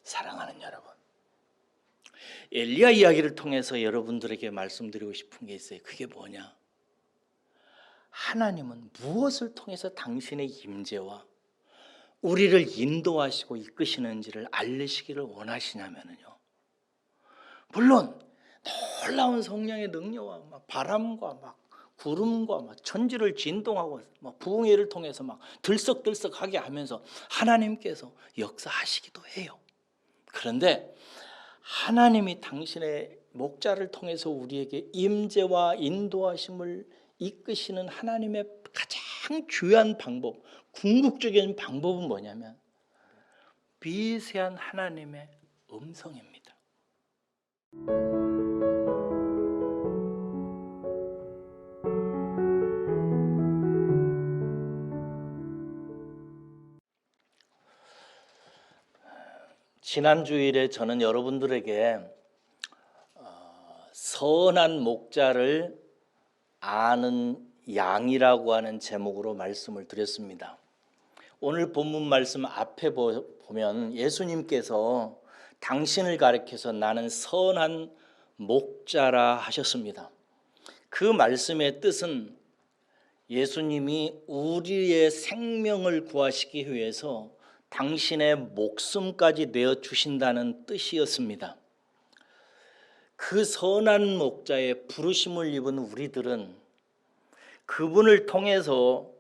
사랑하는 여러분, 엘리야 이야기를 통해서 여러분들에게 말씀드리고 싶은 게 있어요. 그게 뭐냐? 하나님은 무엇을 통해서 당신의 임재와 우리를 인도하시고 이끄시는지를 알리시기를 원하시냐면요, 물론 놀라운 성령의 능력과 막 바람과 막 구름과 막 천지를 진동하고 막 부흥회를 통해서 막 들썩들썩하게 하면서 하나님께서 역사하시기도 해요. 그런데 하나님이 당신의 목자를 통해서 우리에게 임재와 인도하심을 이끄시는 하나님의 가장 중요한 방법, 궁극적인 방법은 뭐냐면 미세한 하나님의 음성입니다. 지난 주일에 저는 여러분들에게 선한 목자를 아는 양이라고 하는 제목으로 말씀을 드렸습니다. 오늘 본문 말씀 앞에 보면 예수님께서 당신을 가리켜서 나는 선한 목자라 하셨습니다. 그 말씀의 뜻은 예수님이 우리의 생명을 구하시기 위해서 당신의 목숨까지 내어주신다는 뜻이었습니다. 그 선한 목자의 부르심을 입은 우리들은 그분을 통해서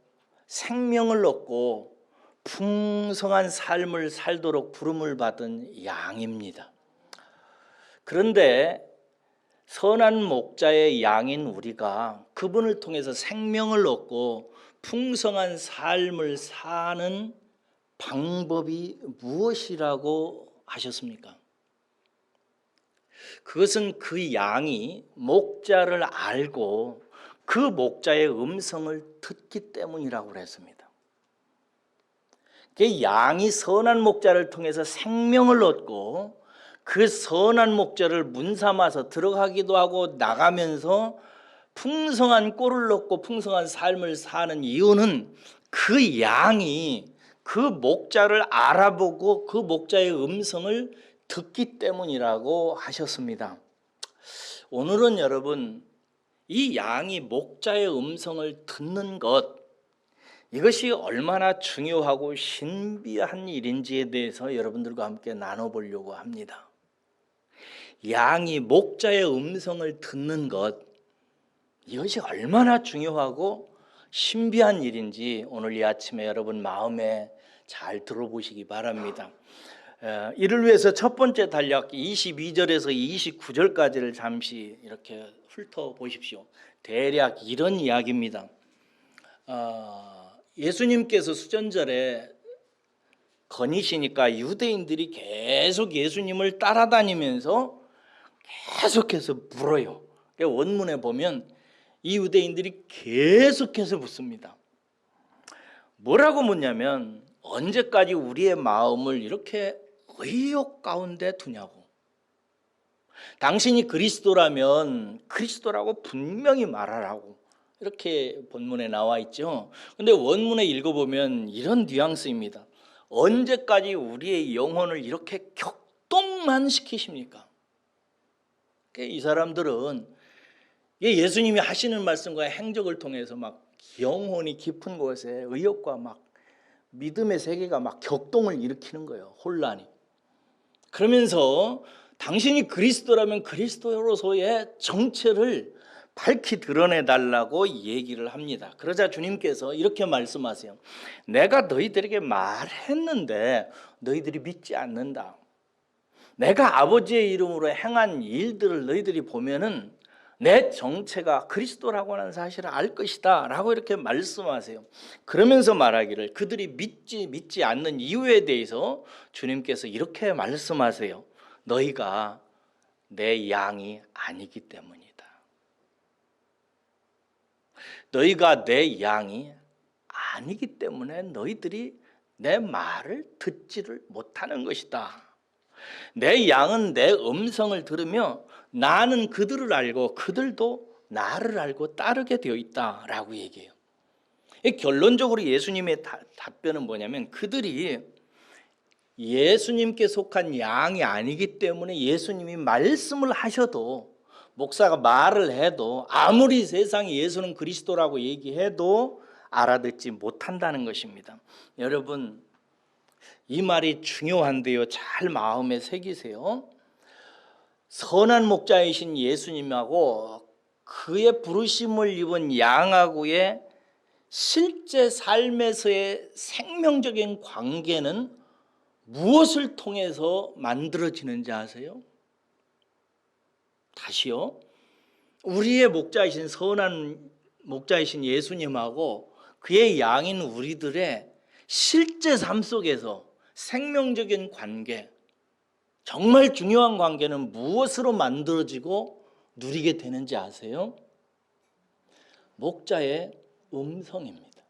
생명을 얻고 풍성한 삶을 살도록 부름을 받은 양입니다. 그런데 선한 목자의 양인 우리가 그분을 통해서 생명을 얻고 풍성한 삶을 사는 방법이 무엇이라고 하셨습니까? 그것은 그 양이 목자를 알고 그 목자의 음성을 듣기 때문이라고 그랬습니다. 그 양이 선한 목자를 통해서 생명을 얻고 그 선한 목자를 문삼아서 들어가기도 하고 나가면서 풍성한 꼴을 얻고 풍성한 삶을 사는 이유는 그 양이 그 목자를 알아보고 그 목자의 음성을 듣기 때문이라고 하셨습니다. 오늘은 여러분, 이 양이 목자의 음성을 듣는 것, 이것이 얼마나 중요하고 신비한 일인지에 대해서 여러분들과 함께 나눠보려고 합니다. 양이 목자의 음성을 듣는 것, 이것이 얼마나 중요하고 신비한 일인지 오늘 이 아침에 여러분 마음에 잘 들어보시기 바랍니다. 이를 위해서 첫 번째 단락 22절에서 29절까지를 잠시 이렇게 훑어보십시오. 대략 이런 이야기입니다. 예수님께서 수전절에 거니시니까 유대인들이 계속 예수님을 따라다니면서 계속해서 물어요. 원문에 보면 이 유대인들이 계속해서 묻습니다. 뭐라고 묻냐면 언제까지 우리의 마음을 이렇게 의욕 가운데 두냐고. 당신이 그리스도라면 그리스도라고 분명히 말하라고 이렇게 본문에 나와 있죠. 근데 원문에 읽어보면 이런 뉘앙스입니다. 언제까지 우리의 영혼을 이렇게 격동만 시키십니까? 이 사람들은 예수님이 하시는 말씀과 행적을 통해서 막 영혼이 깊은 곳에 의욕과 막 믿음의 세계가 막 격동을 일으키는 거예요. 혼란이. 그러면서 당신이 그리스도라면 그리스도로서의 정체를 밝히 드러내달라고 얘기를 합니다. 그러자 주님께서 이렇게 말씀하세요. 내가 너희들에게 말했는데 너희들이 믿지 않는다. 내가 아버지의 이름으로 행한 일들을 너희들이 보면은 내 정체가 그리스도라고 하는 사실을 알 것이다 라고 이렇게 말씀하세요. 그러면서 말하기를 그들이 믿지 않는 이유에 대해서 주님께서 이렇게 말씀하세요. 너희가 내 양이 아니기 때문이다. 너희가 내 양이 아니기 때문에 너희들이 내 말을 듣지를 못하는 것이다. 내 양은 내 음성을 들으며 나는 그들을 알고 그들도 나를 알고 따르게 되어 있다라고 얘기해요. 결론적으로 예수님의 답변은 뭐냐면 그들이 예수님께 속한 양이 아니기 때문에 예수님이 말씀을 하셔도, 목사가 말을 해도, 아무리 세상에 예수는 그리스도라고 얘기해도 알아듣지 못한다는 것입니다. 여러분, 이 말이 중요한데요, 잘 마음에 새기세요. 선한 목자이신 예수님하고 그의 부르심을 입은 양하고의 실제 삶에서의 생명적인 관계는 무엇을 통해서 만들어지는지 아세요? 다시요. 우리의 목자이신 선한 목자이신 예수님하고 그의 양인 우리들의 실제 삶 속에서 생명적인 관계, 정말 중요한 관계는 무엇으로 만들어지고 누리게 되는지 아세요? 목자의 음성입니다.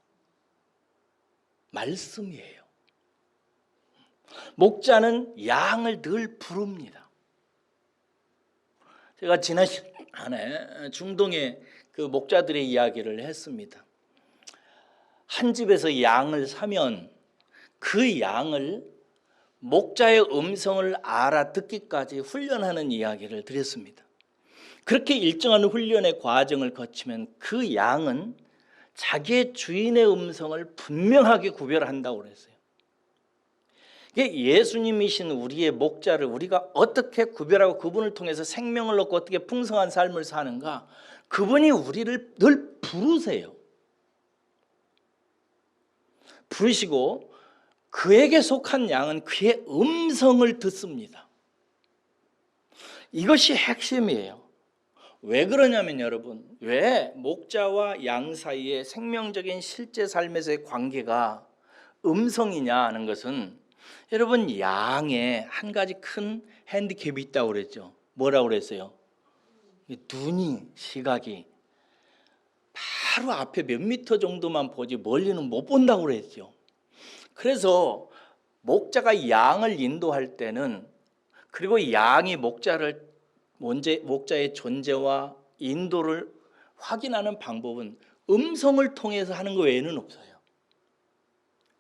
말씀이에요. 목자는 양을 늘 부릅니다. 제가 지난 시간에 중동의 그 목자들의 이야기를 했습니다. 한 집에서 양을 사면 그 양을 목자의 음성을 알아듣기까지 훈련하는 이야기를 드렸습니다. 그렇게 일정한 훈련의 과정을 거치면 그 양은 자기의 주인의 음성을 분명하게 구별한다고 그랬어요. 예수님이신 우리의 목자를 우리가 어떻게 구별하고 그분을 통해서 생명을 얻고 어떻게 풍성한 삶을 사는가, 그분이 우리를 늘 부르세요. 부르시고 그에게 속한 양은 그의 음성을 듣습니다. 이것이 핵심이에요. 왜 그러냐면 여러분, 왜 목자와 양 사이의 생명적인 실제 삶에서의 관계가 음성이냐 하는 것은, 여러분, 양에 한 가지 큰 핸디캡이 있다고 그랬죠. 뭐라고 그랬어요? 눈이, 시각이 바로 앞에 몇 미터 정도만 보지 멀리는 못 본다고 그랬죠. 그래서 목자가 양을 인도할 때는, 그리고 양이 목자의 존재와 인도를 확인하는 방법은 음성을 통해서 하는 것 외에는 없어요.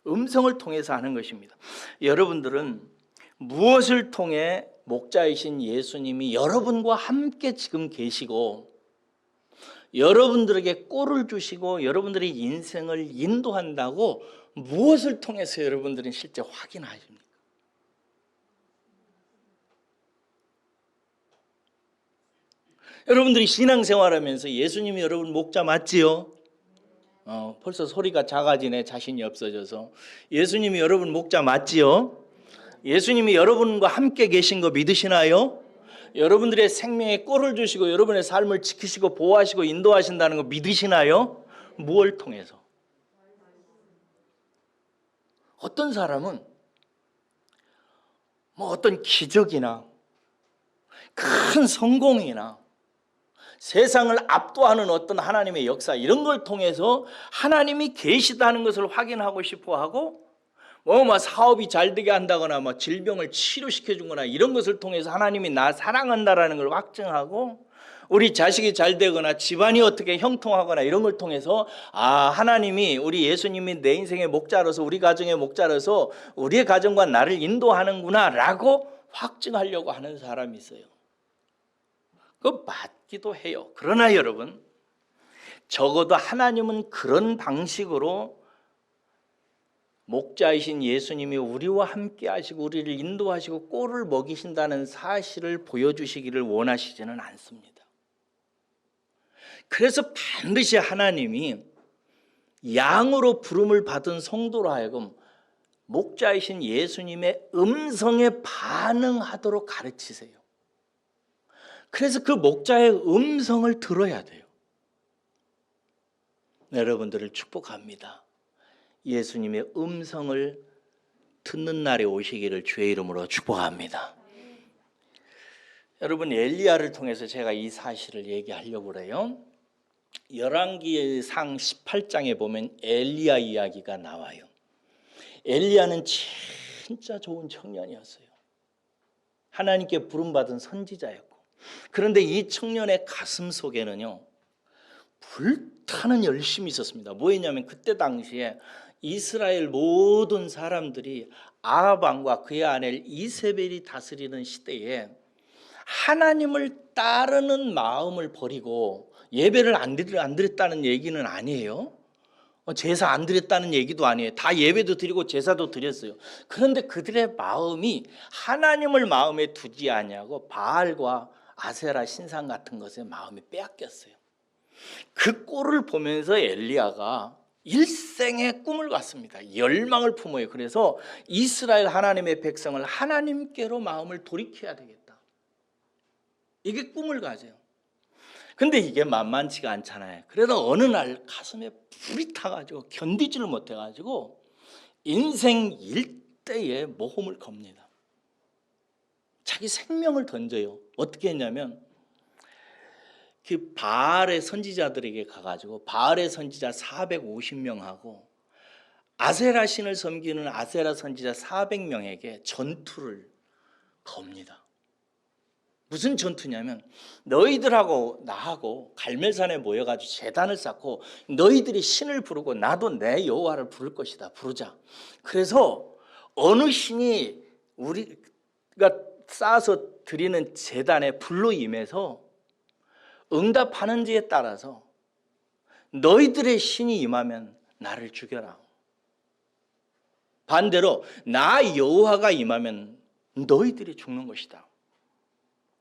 음성을 통해서 하는 것입니다. 여러분들은 무엇을 통해 목자이신 예수님이 여러분과 함께 지금 계시고 여러분들에게 꼴을 주시고 여러분들의 인생을 인도한다고 무엇을 통해서 여러분들은 실제 확인하십니까? 여러분들이 신앙생활하면서 예수님이 여러분 목자 맞지요? 벌써 소리가 작아지네. 자신이 없어져서. 예수님이 여러분 목자 맞지요? 예수님이 여러분과 함께 계신 거 믿으시나요? 여러분들의 생명에 꼴을 주시고 여러분의 삶을 지키시고 보호하시고 인도하신다는 거 믿으시나요? 무엇을 통해서? 어떤 사람은 어떤 기적이나 큰 성공이나 세상을 압도하는 어떤 하나님의 역사, 이런 걸 통해서 하나님이 계시다는 것을 확인하고 싶어하고, 사업이 잘 되게 한다거나 질병을 치료시켜 주거나 이런 것을 통해서 하나님이 나 사랑한다라는 걸 확증하고, 우리 자식이 잘 되거나 집안이 어떻게 형통하거나 이런 걸 통해서 하나님이, 우리 예수님이 내 인생의 목자로서, 우리 가정의 목자로서 우리의 가정과 나를 인도하는구나 라고 확증하려고 하는 사람이 있어요. 그거 맞기도 해요. 그러나 여러분, 적어도 하나님은 그런 방식으로 목자이신 예수님이 우리와 함께 하시고 우리를 인도하시고 꼴을 먹이신다는 사실을 보여주시기를 원하시지는 않습니다. 그래서 반드시 하나님이 양으로 부름을 받은 성도로 하여금 목자이신 예수님의 음성에 반응하도록 가르치세요. 그래서 그 목자의 음성을 들어야 돼요. 여러분들을 축복합니다. 예수님의 음성을 듣는 날이 오시기를 주의 이름으로 축복합니다. 여러분, 엘리야를 통해서 제가 이 사실을 얘기하려고 그래요. 열왕기상 18장에 보면 엘리야 이야기가 나와요. 엘리야는 진짜 좋은 청년이었어요. 하나님께 부름받은 선지자였고, 그런데 이 청년의 가슴 속에는요, 불타는 열심이 있었습니다. 뭐였냐면 그때 당시에 이스라엘 모든 사람들이 아합 왕과 그의 아내 이세벨이 다스리는 시대에 하나님을 따르는 마음을 버리고 예배를 안 드렸다는 얘기는 아니에요. 제사 안 드렸다는 얘기도 아니에요. 다 예배도 드리고 제사도 드렸어요. 그런데 그들의 마음이 하나님을 마음에 두지 아니하고 바알과 아세라 신상 같은 것에 마음이 빼앗겼어요. 그 꼴을 보면서 엘리야가 일생의 꿈을 갖습니다. 열망을 품어요. 그래서 이스라엘 하나님의 백성을 하나님께로 마음을 돌이켜야 되겠다. 이게 꿈을 가져요. 근데 이게 만만치가 않잖아요. 그래도 어느 날 가슴에 불이 타가지고 견디지를 못해가지고 인생 일대에 모험을 겁니다. 자기 생명을 던져요. 어떻게 했냐면 그 바알의 선지자들에게 가가지고 바알의 선지자 450명하고 아세라 신을 섬기는 아세라 선지자 400명에게 전투를 겁니다. 무슨 전투냐면 너희들하고 나하고 갈멜산에 모여가지고 제단을 쌓고 너희들이 신을 부르고 나도 내 여호와를 부를 것이다. 부르자. 그래서 어느 신이 우리가 쌓아서 드리는 제단에 불로 임해서 응답하는지에 따라서 너희들의 신이 임하면 나를 죽여라. 반대로 나 여호와가 임하면 너희들이 죽는 것이다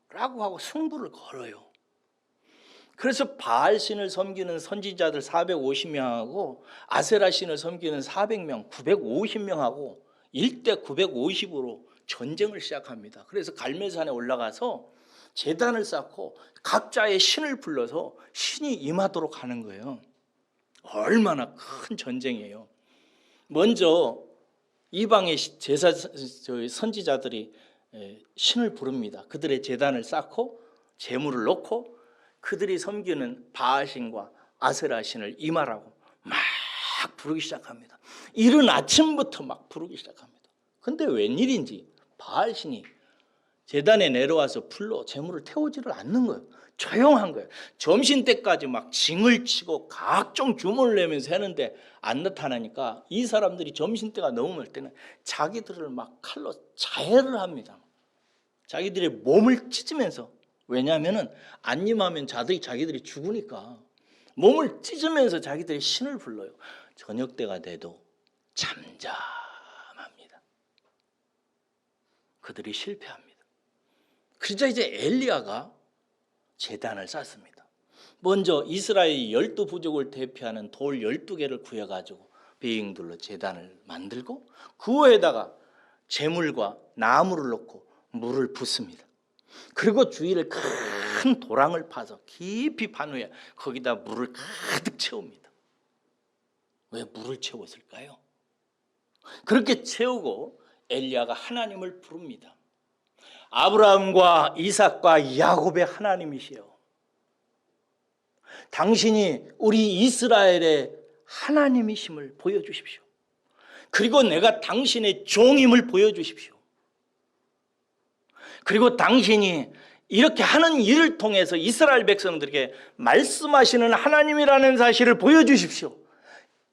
라고 하고 승부를 걸어요. 그래서 바알 신을 섬기는 선지자들 450명하고 아세라 신을 섬기는 400명 950명하고 1대 950으로 전쟁을 시작합니다. 그래서 갈멜산에 올라가서 제단을 쌓고 각자의 신을 불러서 신이 임하도록 하는 거예요. 얼마나 큰 전쟁이에요. 먼저 이방의 제사 선지자들이 신을 부릅니다. 그들의 제단을 쌓고 제물을 놓고 그들이 섬기는 바알신과 아세라신을 임하라고 막 부르기 시작합니다. 이른 아침부터 막 부르기 시작합니다. 근데 웬일인지 바알신이 제단에 내려와서 불로 제물을 태우지를 않는 거예요. 조용한 거예요. 점심때까지 막 징을 치고 각종 주문을 내면서 하는데 안 나타나니까 이 사람들이 점심때가 넘을 때는 자기들을 막 칼로 자해를 합니다. 자기들의 몸을 찢으면서, 왜냐하면 안 임하면 자기들이 죽으니까 몸을 찢으면서 자기들의 신을 불러요. 저녁 때가 돼도 잠잠합니다. 그들이 실패합니다. 그러자 이제 엘리야가 제단을 쌓습니다. 먼저 이스라엘 12부족을 대표하는 돌 12개를 구해가지고 베잉들로 제단을 만들고 그 위에다가 재물과 나무를 넣고 물을 붓습니다. 그리고 주위를 큰 도랑을 파서 깊이 판 후에 거기다 물을 가득 채웁니다. 왜 물을 채웠을까요? 그렇게 채우고 엘리야가 하나님을 부릅니다. 아브라함과 이삭과 야곱의 하나님이시여, 당신이 우리 이스라엘의 하나님이심을 보여주십시오. 그리고 내가 당신의 종임을 보여주십시오. 그리고 당신이 이렇게 하는 일을 통해서 이스라엘 백성들에게 말씀하시는 하나님이라는 사실을 보여주십시오.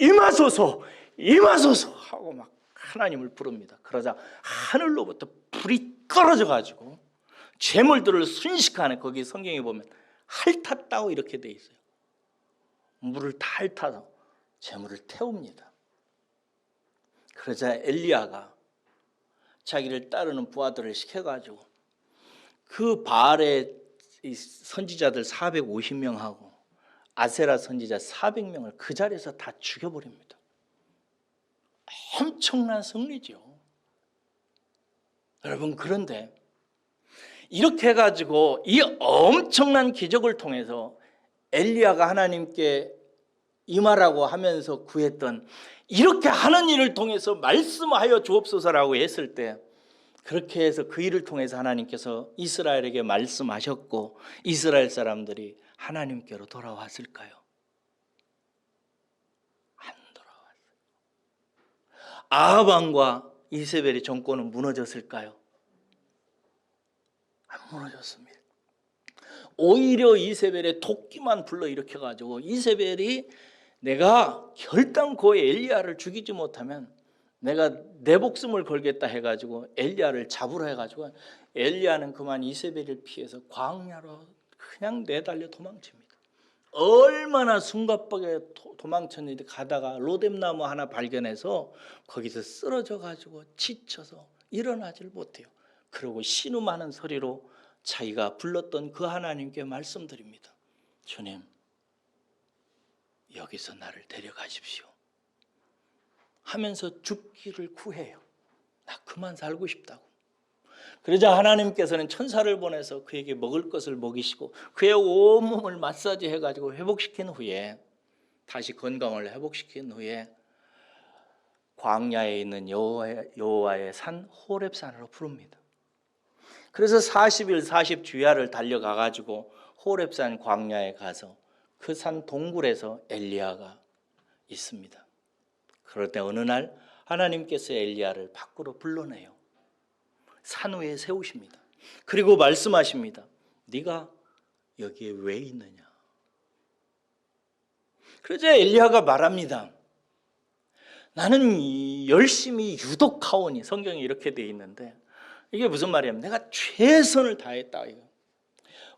임하소서, 임하소서 하고 막 하나님을 부릅니다. 그러자 하늘로부터 불이 떨어져 가지고 재물들을 순식간에, 거기 성경에 보면 핥았다고 이렇게 돼 있어요. 물을 다 핥아서 재물을 태웁니다. 그러자 엘리야가 자기를 따르는 부하들을 시켜가지고 그 바알의 선지자들 450명하고 아세라 선지자 400명을 그 자리에서 다 죽여버립니다. 엄청난 승리죠. 여러분, 그런데 이렇게 해가지고 이 엄청난 기적을 통해서 엘리야가 하나님께 임하라고 하면서 구했던, 이렇게 하는 일을 통해서 말씀하여 주옵소서라고 했을 때, 그렇게 해서 그 일을 통해서 하나님께서 이스라엘에게 말씀하셨고 이스라엘 사람들이 하나님께로 돌아왔을까요? 안 돌아왔어요. 아합 왕과 이세벨의 정권은 무너졌을까요? 안 무너졌습니다. 오히려 이세벨의 토끼만 불러일으켜가지고 이세벨이 내가 결단코 엘리야를 죽이지 못하면 내가 내 목숨을 걸겠다 해가지고 엘리야를 잡으러 해가지고 엘리야는 그만 이세벨을 피해서 광야로 그냥 내달려 도망칩니다. 얼마나 숨가쁘게 도망쳤는지 가다가 로뎀나무 하나 발견해서 거기서 쓰러져 가지고 지쳐서 일어나질 못해요. 그리고 신음하는 소리로 자기가 불렀던 그 하나님께 말씀드립니다. 주님, 여기서 나를 데려가십시오 하면서 죽기를 구해요. 나 그만 살고 싶다고. 그러자 하나님께서는 천사를 보내서 그에게 먹을 것을 먹이시고 그의 온몸을 마사지 해가지고 회복시킨 후에, 다시 건강을 회복시킨 후에 광야에 있는 여호와의 산 호렙산으로 부릅니다. 그래서 40일 40주야를 달려가가지고 호렙산 광야에 가서 그 산 동굴에서 엘리야가 있습니다. 그럴 때 어느 날 하나님께서 엘리야를 밖으로 불러내요. 산 위에 세우십니다. 그리고 말씀하십니다. 네가 여기에 왜 있느냐. 그러자 엘리야가 말합니다. 나는 열심히 유독하오니, 성경에 이렇게 돼 있는데 이게 무슨 말이냐면 내가 최선을 다했다.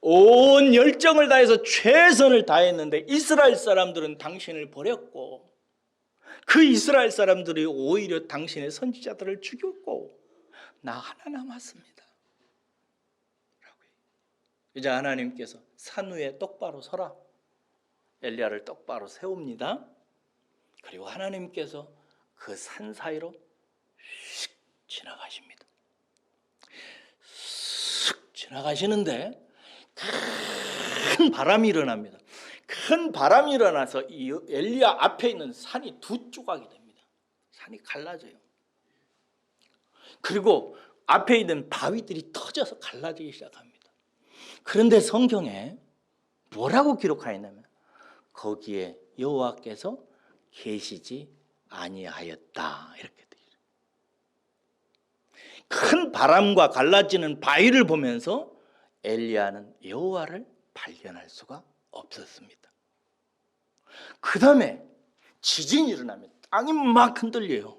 온 열정을 다해서 최선을 다했는데 이스라엘 사람들은 당신을 버렸고 그 이스라엘 사람들이 오히려 당신의 선지자들을 죽였고 나 하나 남았습니다. 이제 하나님께서 산 위에 똑바로 서라. 엘리야를 똑바로 세웁니다. 그리고 하나님께서 그 산 사이로 슉 지나가십니다. 슉 지나가시는데 큰 바람이 일어납니다. 큰 바람이 일어나서 이 엘리야 앞에 있는 산이 두 조각이 됩니다. 산이 갈라져요. 그리고 앞에 있는 바위들이 터져서 갈라지기 시작합니다. 그런데 성경에 뭐라고 기록하였냐면 거기에 여호와께서 계시지 아니하였다 이렇게 되어 있어요. 큰 바람과 갈라지는 바위를 보면서 엘리야는 여호와를 발견할 수가 없었습니다. 그 다음에 지진이 일어나면 땅이 막 흔들려요.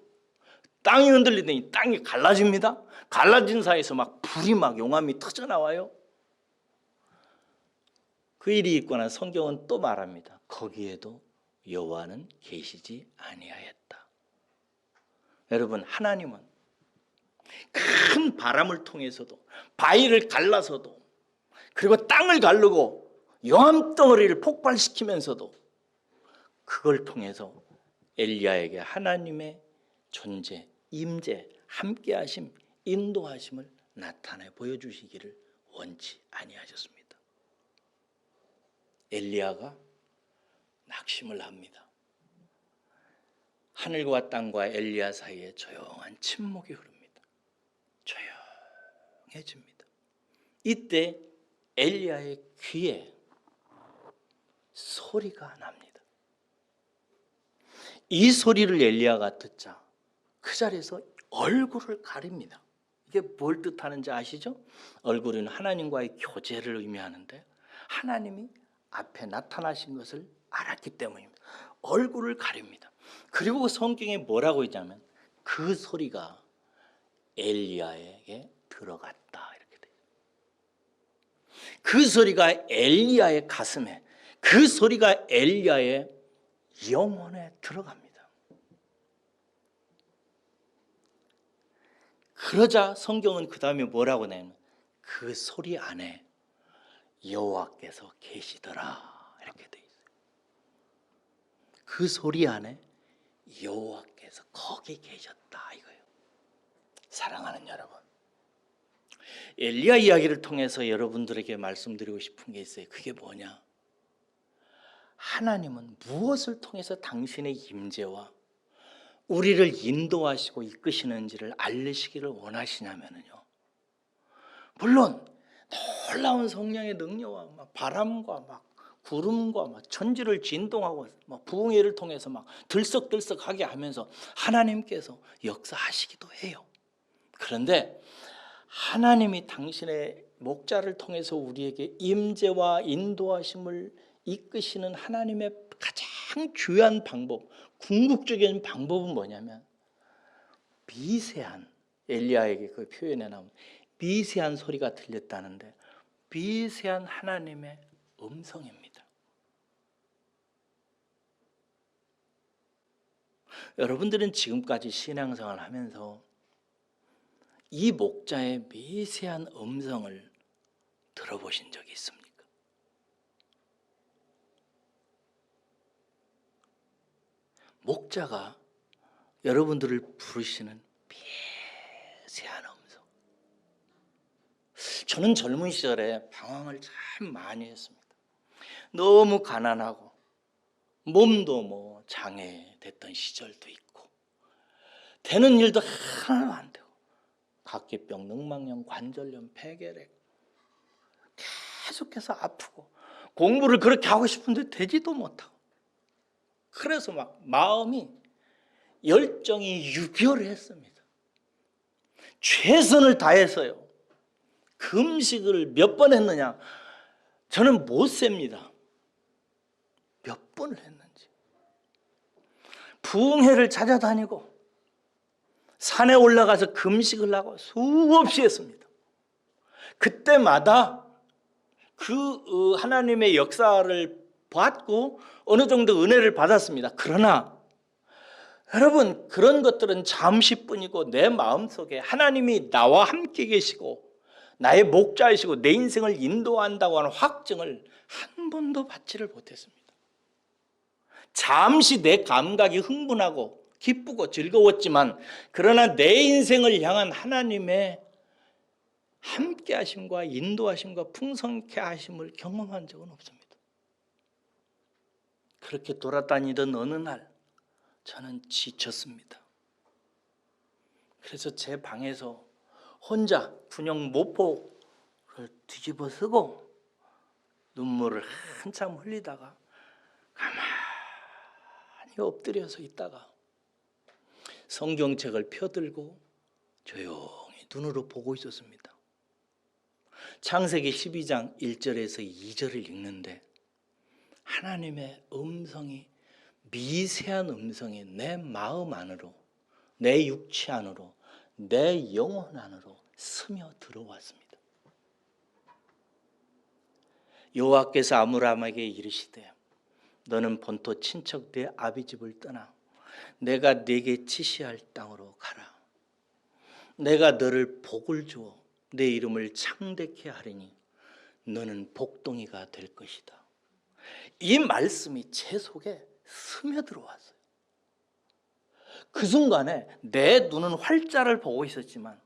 땅이 흔들리더니 땅이 갈라집니다. 갈라진 사이에서 막 불이 막 용암이 터져나와요. 그 일이 있고 난 성경은 또 말합니다. 거기에도 여호와는 계시지 아니하였다. 여러분, 하나님은 큰 바람을 통해서도 바위를 갈라서도 그리고 땅을 가르고 용암덩어리를 폭발시키면서도 그걸 통해서 엘리야에게 하나님의 존재, 임재, 함께하심, 인도하심을 나타내 보여주시기를 원치 아니하셨습니다. 엘리야가 낙심을 합니다. 하늘과 땅과 엘리야 사이에 조용한 침묵이 흐릅니다. 조용해집니다. 이때 엘리야의 귀에 소리가 납니다. 이 소리를 엘리야가 듣자 그 자리에서 얼굴을 가립니다. 이게 뭘 뜻하는지 아시죠? 얼굴은 하나님과의 교제를 의미하는데 하나님이 앞에 나타나신 것을 알았기 때문입니다. 얼굴을 가립니다. 그리고 성경에 뭐라고 있냐면 그 소리가 엘리야에게 들어갔다 이렇게 돼요. 그 소리가 엘리야의 가슴에, 그 소리가 엘리야의 영혼에 들어갑니다. 그러자 성경은 그 다음에 뭐라고 하냐면 그 소리 안에 여호와께서 계시더라 이렇게 돼 있어요. 그 소리 안에 여호와께서 거기 계셨다 이거예요. 사랑하는 여러분, 엘리야 이야기를 통해서 여러분들에게 말씀드리고 싶은 게 있어요. 그게 뭐냐? 하나님은 무엇을 통해서 당신의 임재와 우리를 인도하시고 이끄시는지를 알리시기를 원하시냐면요, 물론 놀라운 성령의 능력과 막 바람과 막 구름과 막 천지를 진동하고 막 부흥회를 통해서 막 들썩들썩하게 하면서 하나님께서 역사하시기도 해요. 그런데 하나님이 당신의 목자를 통해서 우리에게 임재와 인도하심을 이끄시는 하나님의 가장 중요한 방법, 궁극적인 방법은 뭐냐면 미세한, 엘리야에게 그 표현에 나오는 미세한 소리가 들렸다는데 미세한 하나님의 음성입니다. 여러분들은 지금까지 신앙생활을 하면서 이 목자의 미세한 음성을 들어보신 적이 있습니까? 목자가 여러분들을 부르시는 미세한 음성. 저는 젊은 시절에 방황을 참 많이 했습니다. 너무 가난하고 몸도 장애됐던 시절도 있고 되는 일도 하나도 안 되고 각기병, 능망염, 관절염, 폐결핵 계속해서 아프고 공부를 그렇게 하고 싶은데 되지도 못하고 그래서 막 마음이 열정이 유결했습니다. 최선을 다해서요. 금식을 몇 번 했느냐? 저는 못 셉니다. 몇 번을 했는지. 부흥회를 찾아다니고 산에 올라가서 금식을 하고 수없이 했습니다. 그때마다 그 하나님의 역사를 받고 어느 정도 은혜를 받았습니다. 그러나 여러분, 그런 것들은 잠시뿐이고 내 마음속에 하나님이 나와 함께 계시고 나의 목자이시고 내 인생을 인도한다고 하는 확증을 한 번도 받지를 못했습니다. 잠시 내 감각이 흥분하고 기쁘고 즐거웠지만 그러나 내 인생을 향한 하나님의 함께 하심과 인도하심과 풍성케 하심을 경험한 적은 없습니다. 그렇게 돌아다니던 어느 날 저는 지쳤습니다. 그래서 제 방에서 혼자 군용 모포를 뒤집어 쓰고 눈물을 한참 흘리다가 가만히 엎드려서 있다가 성경책을 펴들고 조용히 눈으로 보고 있었습니다. 창세기 12장 1절에서 2절을 읽는데 하나님의 음성이 미세한 음성이 내 마음 안으로, 내 육체 안으로, 내 영혼 안으로 스며 들어왔습니다. 여호와께서 아므람에게 이르시되 너는 본토 친척 내 아비 집을 떠나 내가 네게 지시할 땅으로 가라. 내가 너를 복을 주어 내 이름을 창대케 하리니 너는 복동이가 될 것이다. 이 말씀이 제 속에 스며들어왔어요. 그 순간에 내 눈은 활자를 보고 있었지만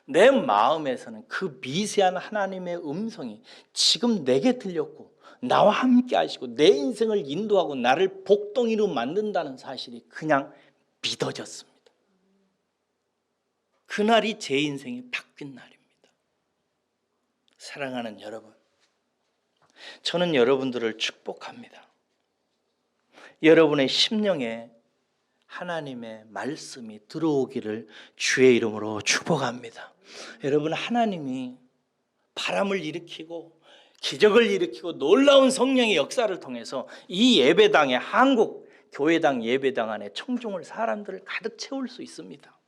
내 마음에서는 그 미세한 하나님의 음성이 지금 내게 들렸고 나와 함께 하시고 내 인생을 인도하고 나를 복동이로 만든다는 사실이 그냥 믿어졌습니다. 그날이 제 인생이 바뀐 날입니다. 사랑하는 여러분, 저는 여러분들을 축복합니다. 여러분의 심령에 하나님의 말씀이 들어오기를 주의 이름으로 축복합니다. 여러분, 하나님이 바람을 일으키고 기적을 일으키고 놀라운 성령의 역사를 통해서 이 예배당에, 한국 교회당 예배당 안에 청중을, 사람들을 가득 채울 수 있습니다.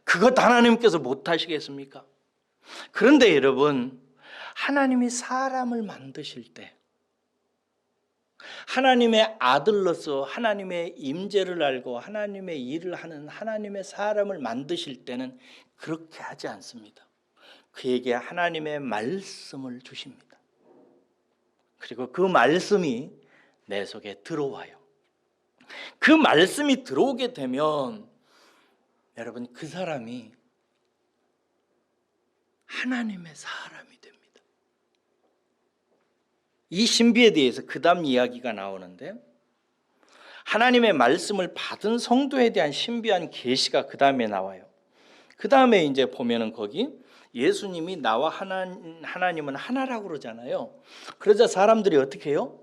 그것 하나님께서 못하시겠습니까? 그런데 여러분, 하나님이 사람을 만드실 때 하나님의 아들로서 하나님의 임재를 알고 하나님의 일을 하는 하나님의 사람을 만드실 때는 그렇게 하지 않습니다. 그에게 하나님의 말씀을 주십니다. 그리고 그 말씀이 내 속에 들어와요. 그 말씀이 들어오게 되면 여러분, 그 사람이 하나님의 사람이 됩니다. 이 신비에 대해서 그 다음 이야기가 나오는데 하나님의 말씀을 받은 성도에 대한 신비한 계시가 그 다음에 나와요. 그 다음에 이제 보면은 거기 예수님이 나와 하나님은 하나라고 그러잖아요. 그러자 사람들이 어떻게 해요?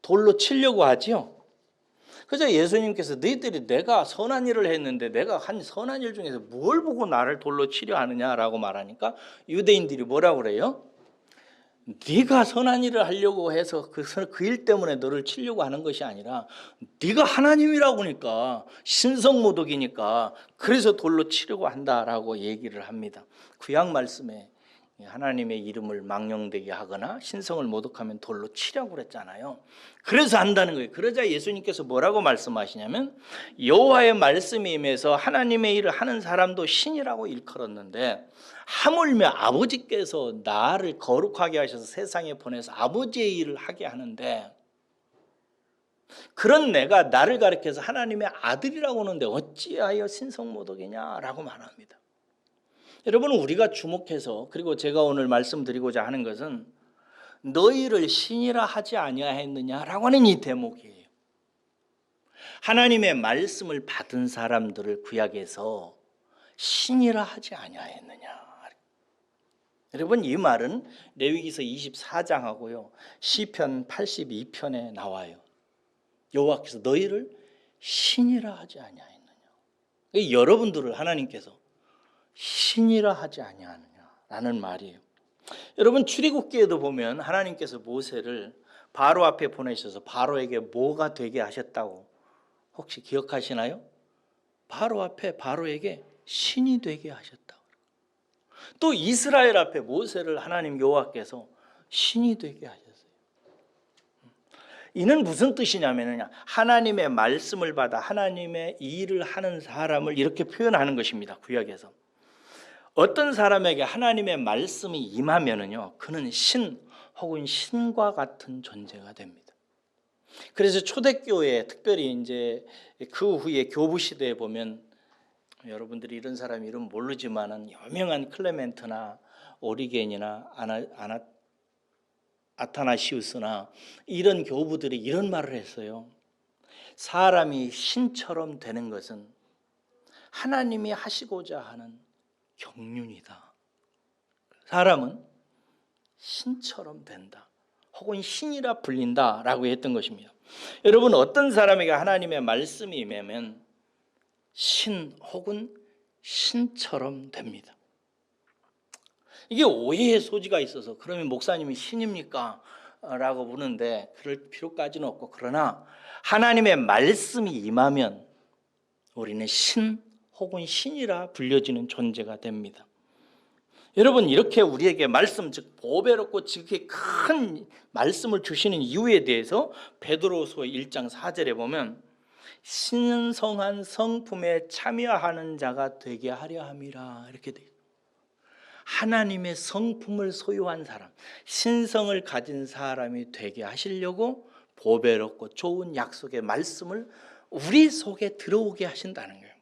돌로 치려고 하지요. 그래서 예수님께서 너희들이 내가 선한 일을 했는데 내가 한 선한 일 중에서 뭘 보고 나를 돌로 치려 하느냐라고 말하니까 유대인들이 뭐라고 그래요? 네가 선한 일을 하려고 해서 그 일 때문에 너를 치려고 하는 것이 아니라 네가 하나님이라고 하니까 신성모독이니까 그래서 돌로 치려고 한다라고 얘기를 합니다. 구약 말씀에 하나님의 이름을 망령되게 하거나 신성을 모독하면 돌로 치라고 그랬잖아요. 그래서 한다는 거예요. 그러자 예수님께서 뭐라고 말씀하시냐면 여호와의 말씀이 임해서 하나님의 일을 하는 사람도 신이라고 일컬었는데 하물며 아버지께서 나를 거룩하게 하셔서 세상에 보내서 아버지의 일을 하게 하는데 그런 내가 나를 가리켜서 하나님의 아들이라고 하는데 어찌하여 신성모독이냐라고 말합니다. 여러분, 우리가 주목해서 그리고 제가 오늘 말씀드리고자 하는 것은 너희를 신이라 하지 아니하였느냐라고 하는 이 대목이에요. 하나님의 말씀을 받은 사람들을 구약에서 신이라 하지 아니하였느냐. 여러분, 이 말은 레위기서 24장하고요 시편 82편에 나와요. 여호와께서 너희를 신이라 하지 아니하였느냐. 여러분들을 하나님께서 신이라 하지 아니하느냐라는 말이에요. 여러분, 출애굽기에도 보면 하나님께서 모세를 바로 앞에 보내셔서 바로에게 뭐가 되게 하셨다고 혹시 기억하시나요? 바로 앞에 바로에게 신이 되게 하셨다고. 또 이스라엘 앞에 모세를 하나님 여호와께서 신이 되게 하셨어요. 이는 무슨 뜻이냐면요, 하나님의 말씀을 받아 하나님의 일을 하는 사람을 이렇게 표현하는 것입니다. 구약에서 어떤 사람에게 하나님의 말씀이 임하면은요, 그는 신 혹은 신과 같은 존재가 됩니다. 그래서 초대교회, 특별히 이제 그 후에 교부 시대에 보면 여러분들이 이런 사람 이름 모르지만은 유명한 클레멘트나 오리겐이나 아타나시우스나 이런 교부들이 이런 말을 했어요. 사람이 신처럼 되는 것은 하나님이 하시고자 하는 경륜이다. 사람은 신처럼 된다. 혹은 신이라 불린다라고 했던 것입니다. 여러분, 어떤 사람에게 하나님의 말씀이 임하면 신 혹은 신처럼 됩니다. 이게 오해의 소지가 있어서 그러면 목사님이 신입니까? 라고 묻는데 그럴 필요까지는 없고, 그러나 하나님의 말씀이 임하면 우리는 신 혹은 신이라 불려지는 존재가 됩니다. 여러분, 이렇게 우리에게 말씀, 즉 보배롭고 지극히 큰 말씀을 주시는 이유에 대해서 베드로후서 1장 4절에 보면 신성한 성품에 참여하는 자가 되게 하려 함이라 이렇게 돼 있어요. 하나님의 성품을 소유한 사람, 신성을 가진 사람이 되게 하시려고 보배롭고 좋은 약속의 말씀을 우리 속에 들어오게 하신다는 거예요.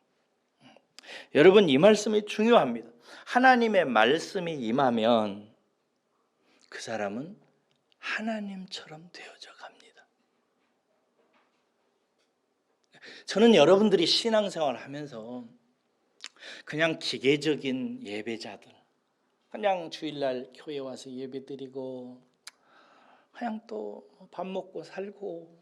여러분, 이 말씀이 중요합니다. 하나님의 말씀이 임하면 그 사람은 하나님처럼 되어져 갑니다. 저는 여러분들이 신앙생활을 하면서 그냥 기계적인 예배자들, 그냥 주일날 교회 와서 예배드리고 그냥 또 밥 먹고 살고,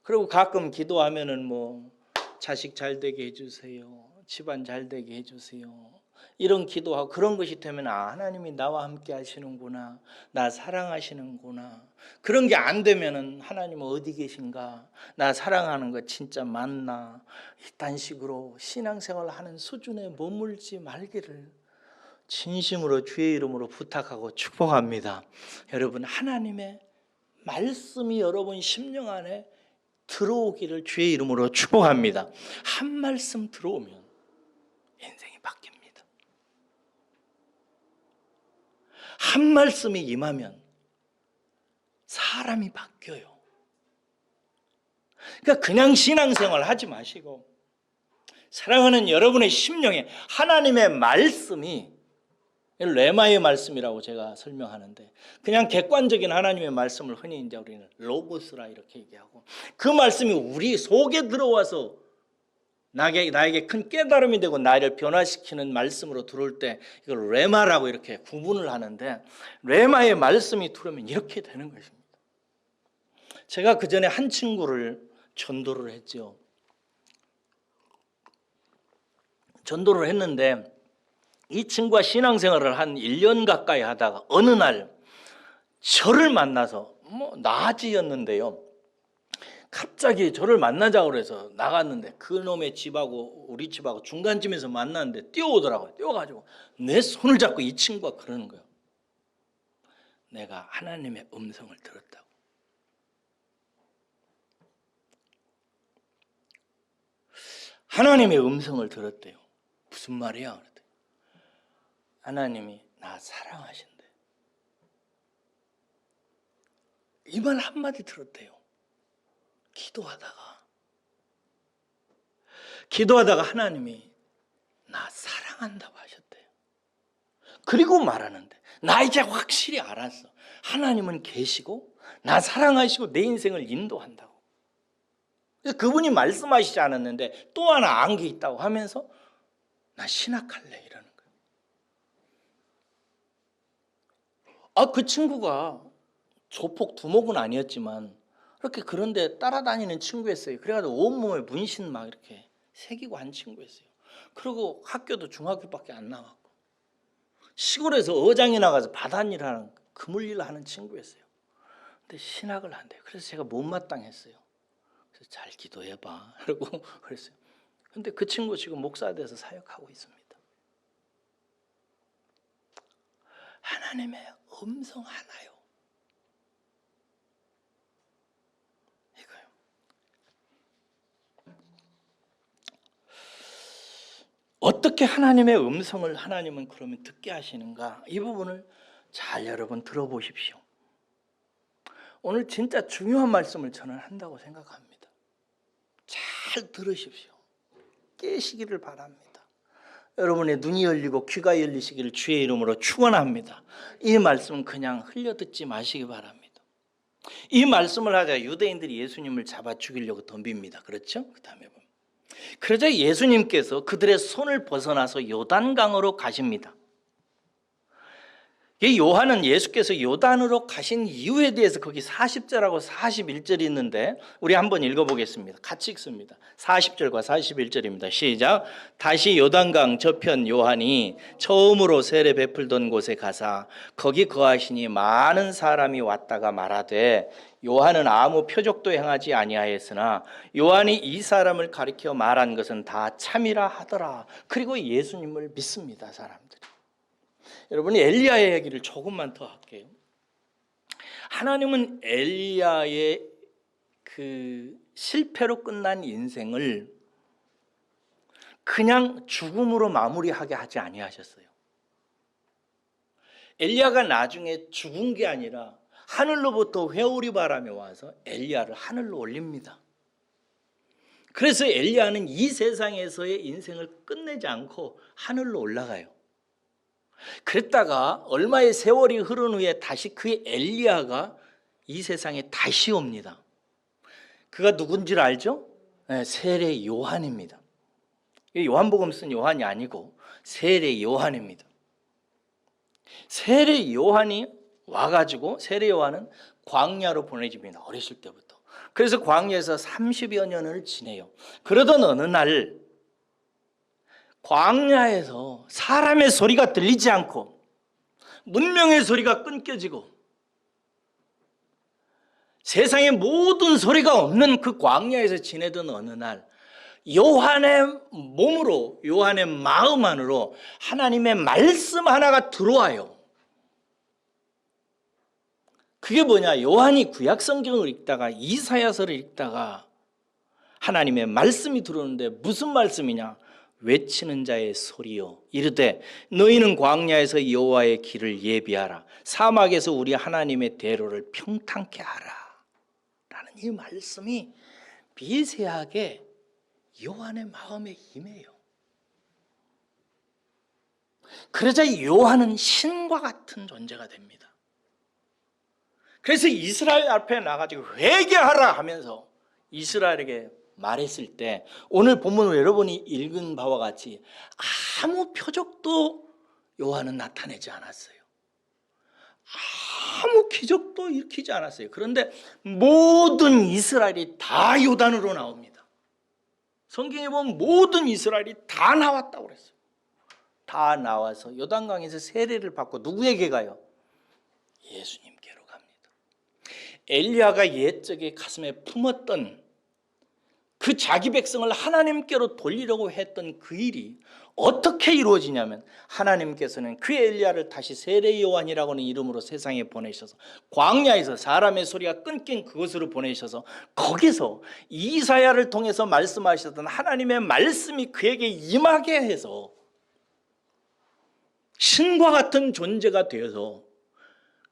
그리고 가끔 기도하면은 뭐 자식 잘 되게 해주세요, 집안 잘 되게 해주세요, 이런 기도하고 그런 것이 되면 하나님이 나와 함께 하시는구나, 나 사랑하시는구나. 그런 게 안 되면은 하나님 어디 계신가, 나 사랑하는 거 진짜 맞나, 이딴 식으로 신앙생활을 하는 수준에 머물지 말기를 진심으로 주의 이름으로 부탁하고 축복합니다. 여러분, 하나님의 말씀이 여러분 심령 안에 들어오기를 주의 이름으로 축복합니다. 한 말씀 들어오면 인생이 바뀝니다. 한 말씀이 임하면 사람이 바뀌어요. 그러니까 그냥 신앙생활 하지 마시고, 사랑하는 여러분의 심령에 하나님의 말씀이, 레마의 말씀이라고 제가 설명하는데, 그냥 객관적인 하나님의 말씀을 흔히 이제 우리는 로고스라 이렇게 얘기하고, 그 말씀이 우리 속에 들어와서 나에게 큰 깨달음이 되고 나를 변화시키는 말씀으로 들어올 때 이걸 레마라고 이렇게 구분을 하는데, 레마의 말씀이 들어오면 이렇게 되는 것입니다. 제가 그 전에 한 친구를 전도를 했죠. 전도를 했는데 이 친구가 신앙생활을 한 1년 가까이 하다가 어느 날 저를 만나서 낮이었는데요. 갑자기 저를 만나자고 그래서 나갔는데 그놈의 집하고 우리 집하고 중간쯤에서 만났는데 뛰어오더라고요. 뛰어가지고 내 손을 잡고 이 친구가 그러는 거예요. 내가 하나님의 음성을 들었다고. 하나님의 음성을 들었대요. 무슨 말이야? 그랬더니 하나님이 나 사랑하신대. 이 말 한마디 들었대요. 기도하다가 하나님이 나 사랑한다고 하셨대요. 그리고 말하는데 나 이제 확실히 알았어. 하나님은 계시고 나 사랑하시고 내 인생을 인도한다고. 그래서 그분이 말씀하시지 않았는데 또 하나 안 게 있다고 하면서 나 신학할래 이러는 거예요. 그 친구가 조폭 두목은 아니었지만 그렇게 그런데 따라다니는 친구였어요. 그래가지고 온몸에 문신 막 이렇게 새기고 한 친구였어요. 그리고 학교도 중학교밖에 안 나왔고 시골에서 어장에 나가서 바닷일 하는 그물일 하는 친구였어요. 근데 신학을 한대요. 그래서 제가 못마땅했어요. 그래서 잘 기도해봐 그러고 그랬어요. 근데 그 친구 지금 목사 돼서 사역하고 있습니다. 하나님의 음성 하나요. 이거요. 어떻게 하나님의 음성을 하나님은 그러면 듣게 하시는가? 이 부분을 잘 여러분 들어보십시오. 오늘 진짜 중요한 말씀을 저는 한다고 생각합니다. 잘 들으십시오. 깨시기를 바랍니다. 여러분의 눈이 열리고 귀가 열리시기를 주의 이름으로 축원합니다. 이 말씀은 그냥 흘려듣지 마시기 바랍니다. 이 말씀을 하자 유대인들이 예수님을 잡아 죽이려고 덤빕니다. 그렇죠? 그 다음에 보면 그러자 예수님께서 그들의 손을 벗어나서 요단강으로 가십니다. 요한은 예수께서 요단으로 가신 이유에 대해서 거기 40절하고 41절이 있는데 우리 한번 읽어보겠습니다. 같이 읽습니다. 40절과 41절입니다. 시작. 다시 요단강 저편 요한이 처음으로 세례 베풀던 곳에 가사 거기 거하시니 많은 사람이 왔다가 말하되 요한은 아무 표적도 행하지 아니하였으나 요한이 이 사람을 가리켜 말한 것은 다 참이라 하더라. 그리고 예수님을 믿습니다. 사람들이. 여러분이 엘리야의 얘기를 조금만 더 할게요. 하나님은 엘리야의 그 실패로 끝난 인생을 그냥 죽음으로 마무리하게 하지 아니하셨어요. 엘리야가 나중에 죽은 게 아니라 하늘로부터 회오리 바람이 와서 엘리야를 하늘로 올립니다. 그래서 엘리야는 이 세상에서의 인생을 끝내지 않고 하늘로 올라가요. 그랬다가 얼마의 세월이 흐른 후에 다시 그 엘리야가 이 세상에 다시 옵니다. 그가 누군지를 알죠? 네, 세례 요한입니다. 요한복음 쓴 요한이 아니고 세례 요한입니다. 세례 요한이 와가지고 세례 요한은 광야로 보내집니다. 어렸을 때부터. 그래서 광야에서 30여 년을 지내요. 그러던 어느 날 광야에서 사람의 소리가 들리지 않고 문명의 소리가 끊겨지고 세상의 모든 소리가 없는 그 광야에서 지내던 어느 날 요한의 몸으로 요한의 마음 안으로 하나님의 말씀 하나가 들어와요. 그게 뭐냐? 요한이 구약 성경을 읽다가 이사야서를 읽다가 하나님의 말씀이 들어오는데 무슨 말씀이냐? 외치는 자의 소리요 이르되 너희는 광야에서 여호와의 길을 예비하라 사막에서 우리 하나님의 대로를 평탄케 하라 라는 이 말씀이 미세하게 요한의 마음에 임해요. 그러자 요한은 신과 같은 존재가 됩니다. 그래서 이스라엘 앞에 나가지고 회개하라 하면서 이스라엘에게 말했을 때 오늘 본문을 여러분이 읽은 바와 같이 아무 표적도 요한은 나타내지 않았어요. 아무 기적도 일으키지 않았어요. 그런데 모든 이스라엘이 다 요단으로 나옵니다. 성경에 보면 모든 이스라엘이 다 나왔다고 그랬어요. 다 나와서 요단강에서 세례를 받고 누구에게 가요? 예수님께로 갑니다. 엘리야가 옛적에 가슴에 품었던 그 자기 백성을 하나님께로 돌리려고 했던 그 일이 어떻게 이루어지냐면 하나님께서는 그 엘리야를 다시 세례 요한이라고 하는 이름으로 세상에 보내셔서 광야에서 사람의 소리가 끊긴 그곳으로 보내셔서 거기서 이사야를 통해서 말씀하셨던 하나님의 말씀이 그에게 임하게 해서 신과 같은 존재가 되어서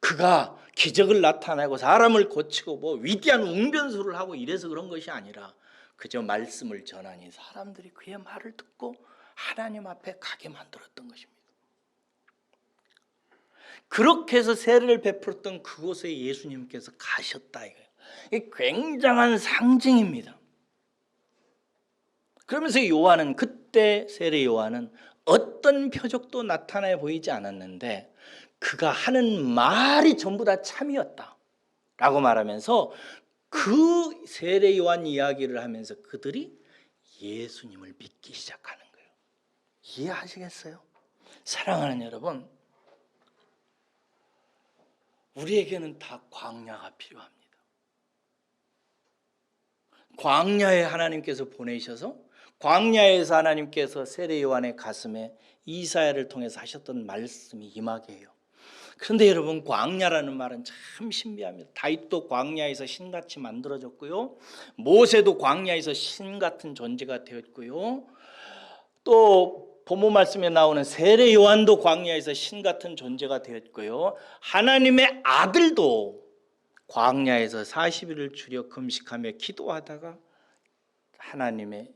그가 기적을 나타내고 사람을 고치고 뭐 위대한 웅변수를 하고 이래서 그런 것이 아니라 그저 말씀을 전하니 사람들이 그의 말을 듣고 하나님 앞에 가게 만들었던 것입니다. 그렇게 해서 세례를 베풀었던 그곳에 예수님께서 가셨다 이거예요. 이게 굉장한 상징입니다. 그러면서 요한은 그때 세례 요한은 어떤 표적도 나타나 보이지 않았는데 그가 하는 말이 전부 다 참이었다라고 말하면서 그 세례 요한 이야기를 하면서 그들이 예수님을 믿기 시작하는 거예요. 이해하시겠어요? 사랑하는 여러분, 우리에게는 다 광야가 필요합니다. 광야에 하나님께서 보내셔서 광야에서 하나님께서 세례 요한의 가슴에 이사야를 통해서 하셨던 말씀이 임하게 해요. 그런데 여러분, 광야라는 말은 참 신비합니다. 다윗도 광야에서 신같이 만들어졌고요, 모세도 광야에서 신같은 존재가 되었고요, 또 본문 말씀에 나오는 세례 요한도 광야에서 신같은 존재가 되었고요, 하나님의 아들도 광야에서 40일을 주려 금식하며 기도하다가 하나님의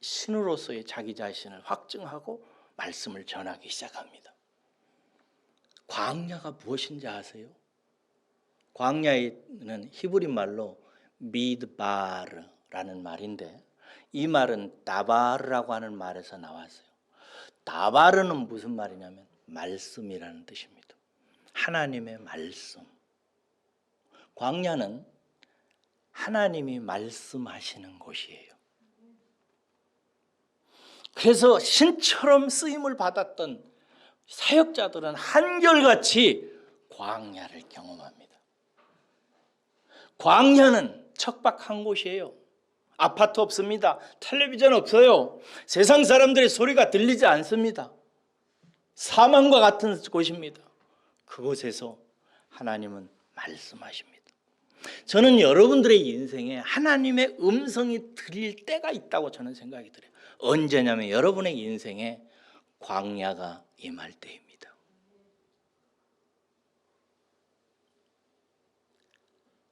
신으로서의 자기 자신을 확증하고 말씀을 전하기 시작합니다. 광야가 무엇인지 아세요? 광야에는 히브리 말로 미드바르라는 말인데 이 말은 다바르라고 하는 말에서 나왔어요. 다바르는 무슨 말이냐면 말씀이라는 뜻입니다. 하나님의 말씀. 광야는 하나님이 말씀하시는 곳이에요. 그래서 신처럼 쓰임을 받았던 사역자들은 한결같이 광야를 경험합니다. 광야는 척박한 곳이에요. 아파트 없습니다. 텔레비전 없어요. 세상 사람들의 소리가 들리지 않습니다. 사망과 같은 곳입니다. 그곳에서 하나님은 말씀하십니다. 저는 여러분들의 인생에 하나님의 음성이 들릴 때가 있다고 저는 생각이 들어요. 언제냐면 여러분의 인생에 광야가 임할 때입니다.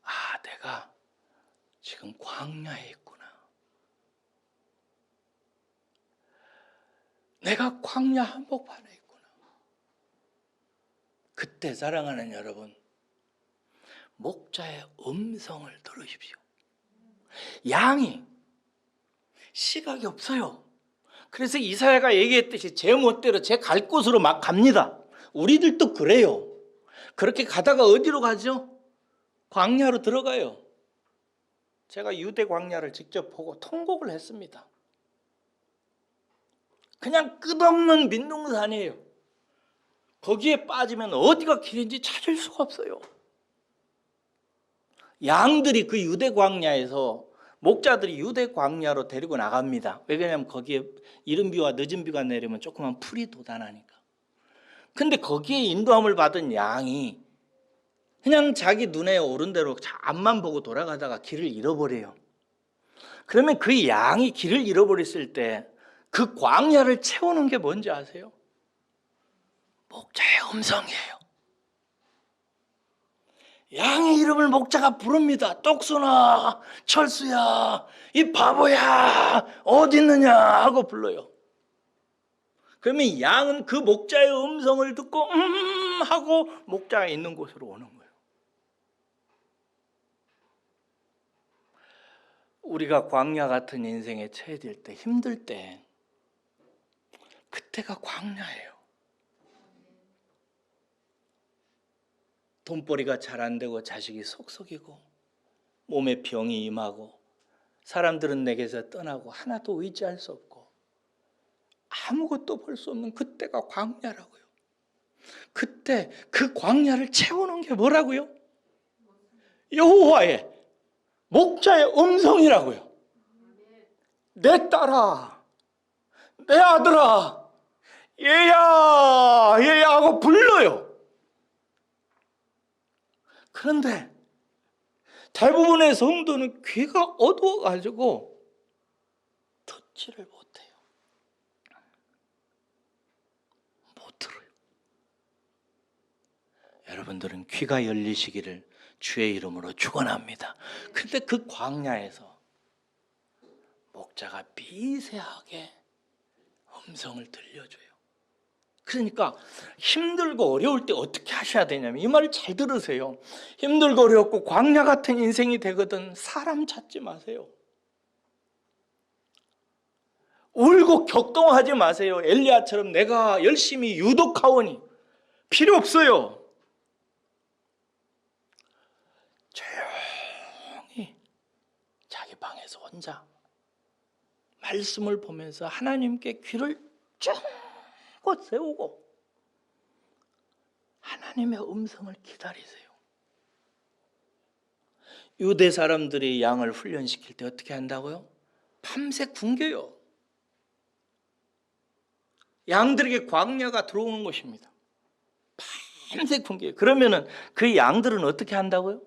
아, 내가 지금 광야에 있구나. 내가 광야 한복판에 있구나. 그때 사랑하는 여러분, 목자의 음성을 들으십시오. 양이 시각이 없어요. 그래서 이사야가 얘기했듯이 제 멋대로 제 갈 곳으로 막 갑니다. 우리들도 그래요. 그렇게 가다가 어디로 가죠? 광야로 들어가요. 제가 유대 광야를 직접 보고 통곡을 했습니다. 그냥 끝없는 민둥산이에요. 거기에 빠지면 어디가 길인지 찾을 수가 없어요. 양들이 그 유대 광야에서 목자들이 유대 광야로 데리고 나갑니다. 왜냐하면 거기에 이른 비와 늦은 비가 내리면 조그만 풀이 돋아나니까. 근데 거기에 인도함을 받은 양이 그냥 자기 눈에 오른 대로 앞만 보고 돌아가다가 길을 잃어버려요. 그러면 그 양이 길을 잃어버렸을 때 그 광야를 채우는 게 뭔지 아세요? 목자의 음성이에요. 양의 이름을 목자가 부릅니다. 똑순아, 철수야, 이 바보야, 어디 있느냐 하고 불러요. 그러면 양은 그 목자의 음성을 듣고 하고 목자가 있는 곳으로 오는 거예요. 우리가 광야 같은 인생에 처해질 때, 힘들 때, 그때가 광야예요. 돈벌이가 잘 안 되고 자식이 속썩이고 몸에 병이 임하고 사람들은 내게서 떠나고 하나도 의지할 수 없고 아무것도 볼 수 없는 그때가 광야라고요. 그때 그 광야를 채우는 게 뭐라고요? 여호와의 목자의 음성이라고요. 내 딸아, 내 아들아, 얘야, 얘야 하고 불러요. 그런데 대부분의 성도는 귀가 어두워가지고 듣지를 못해요. 못 들어요. 여러분들은 귀가 열리시기를 주의 이름으로 축원합니다. 근데 그 광야에서 목자가 미세하게 음성을 들려줘요. 그러니까 힘들고 어려울 때 어떻게 하셔야 되냐면, 이 말을 잘 들으세요. 힘들고 어렵고 광야 같은 인생이 되거든 사람 찾지 마세요. 울고 격동하지 마세요. 엘리야처럼 내가 열심히 유독하오니 필요 없어요. 조용히 자기 방에서 혼자 말씀을 보면서 하나님께 귀를 쭉 세우고 하나님의 음성을 기다리세요. 유대 사람들이 양을 훈련시킬 때 어떻게 한다고요? 밤새 굶겨요. 양들에게 광야가 들어오는 것입니다. 밤새 굶겨요. 그러면은 그 양들은 어떻게 한다고요?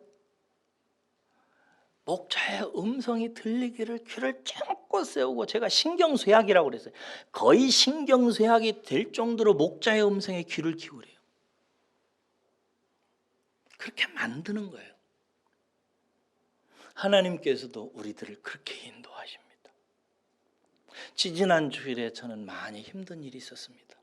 목자의 음성이 들리기를 귀를 쫑긋 세우고, 제가 신경쇠약이라고 그랬어요. 거의 신경쇠약이 될 정도로 목자의 음성에 귀를 기울여요. 그렇게 만드는 거예요. 하나님께서도 우리들을 그렇게 인도하십니다. 지지난 주일에 저는 많이 힘든 일이 있었습니다.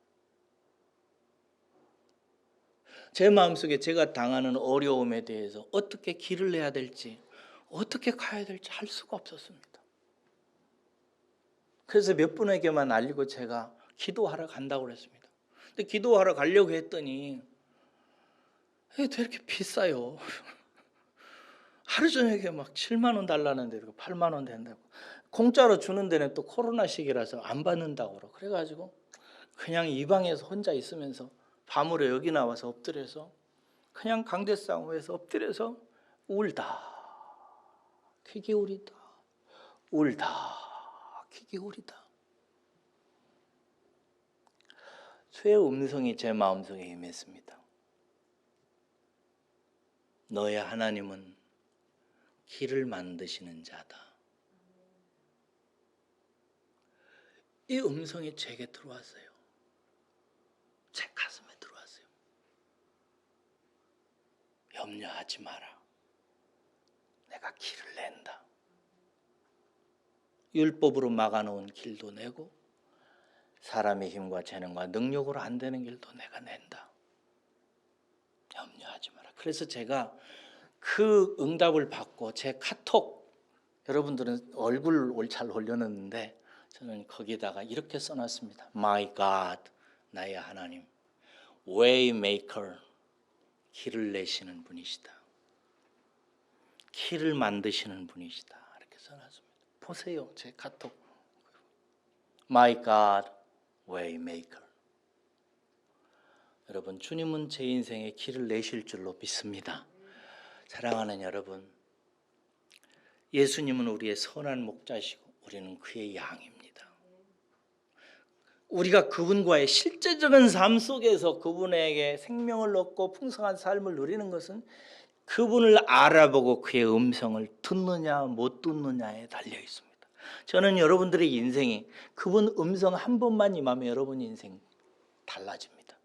제 마음속에 제가 당하는 어려움에 대해서 어떻게 길을 내야 될지, 어떻게 가야 될지 알 수가 없었습니다. 그래서 몇 분에게만 알리고 제가 기도하러 간다고 그랬습니다. 근데 기도하러 가려고 했더니 왜 이렇게 비싸요? 하루 저녁에 막 7만 원 달라는데 8만 원 된다고. 공짜로 주는 데는 또 코로나 시기라서 안 받는다고 그러고. 그래가지고 그냥 이 방에서 혼자 있으면서 밤으로 여기 나와서 엎드려서 그냥 강대상호에서 엎드려서 울다 귀 기울이다, 울다 귀 기울이다. 주의 음성이 제 마음속에 임했습니다. 너의 하나님은 길을 만드시는 자다. 이 음성이 제게 들어왔어요. 제 가슴에 들어왔어요. 염려하지 마라. 내가 길을 낸다. 율법으로 막아놓은 길도 내고 사람의 힘과 재능과 능력으로 안 되는 길도 내가 낸다. 염려하지 마라. 그래서 제가 그 응답을 받고 제 카톡, 여러분들은 얼굴 잘 올려놨는데 저는 거기다가 이렇게 써놨습니다. My God, 나의 하나님, Waymaker, 길을 내시는 분이시다. 길을 만드시는 분이시다. 이렇게 써놨습니다. 보세요, 제 카톡. My God, Waymaker. 여러분, 주님은 제 인생에 길을 내실 줄로 믿습니다. 사랑하는 여러분, 예수님은 우리의 선한 목자시고 우리는 그의 양입니다. 우리가 그분과의 실제적인 삶 속에서 그분에게 생명을 얻고 풍성한 삶을 누리는 것은 그분을 알아보고 그의 음성을 듣느냐 못 듣느냐에 달려 있습니다. 저는 여러분들의 인생이 그분 음성 한 번만 임하면 여러분 인생 달라집니다.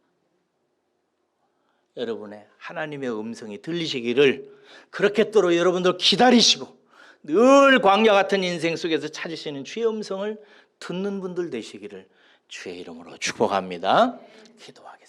여러분의 하나님의 음성이 들리시기를 그렇게도록 여러분들 기다리시고 늘 광야 같은 인생 속에서 찾으시는 주의 음성을 듣는 분들 되시기를 주의 이름으로 축복합니다. 기도하겠습니다.